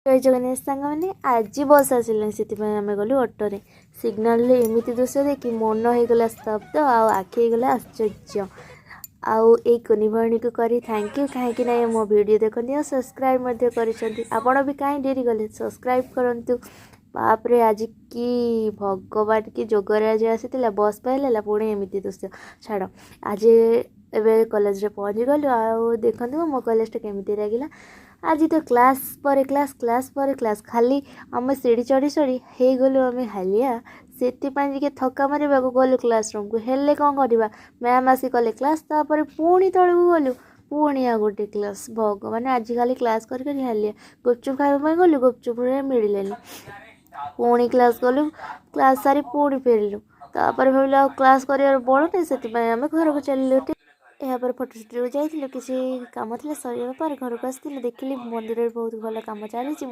जय जगन्नाथ सांग मैंने आज बस आसिलानी से आम गलु अटोरे सिग्नाल एमती दृश्य देखी मन होगला स्तब्ध आखि होगला आश्चर्य आउ कुनी भणी को करी थैंक यू कहीं ना मो वीडियो देखते और सब्सक्राइब आपण भी कहीं डेरी गले सब्सक्राइब करूँ बापरे आज की भगवान की जोगरे आज आसी बस पाइला पुणी एमती दृश्य छाड़ आज एवं कॉलेज पहुँची गलु आ देखो मो कॉलेज केमी लगे आज तो क्लास पर क्लास खाली आम सीढ़ी चढ़ी चढ़ी हो गलु आम हालिया से थका मारे गलु क्लासरूम को हेले कौन करवा मैम आसी कले क्लास तापर पुणी तलू गलु पुणी आ गोटे क्लास भगवान आजिकल क्लास कर हालिया गुपचुप खावा गलु गुपचुप मिलने पुणी क्लास गलु क्लास सारी पुणी फेरलु तापर भाविलु क्लास कर बड़ नहीं से आम घर को चलू यापर फोटो स्टूडियो जाइलु किसी काम थी सर घर को आसती देखिली मंदिर बहुत भल कम चली।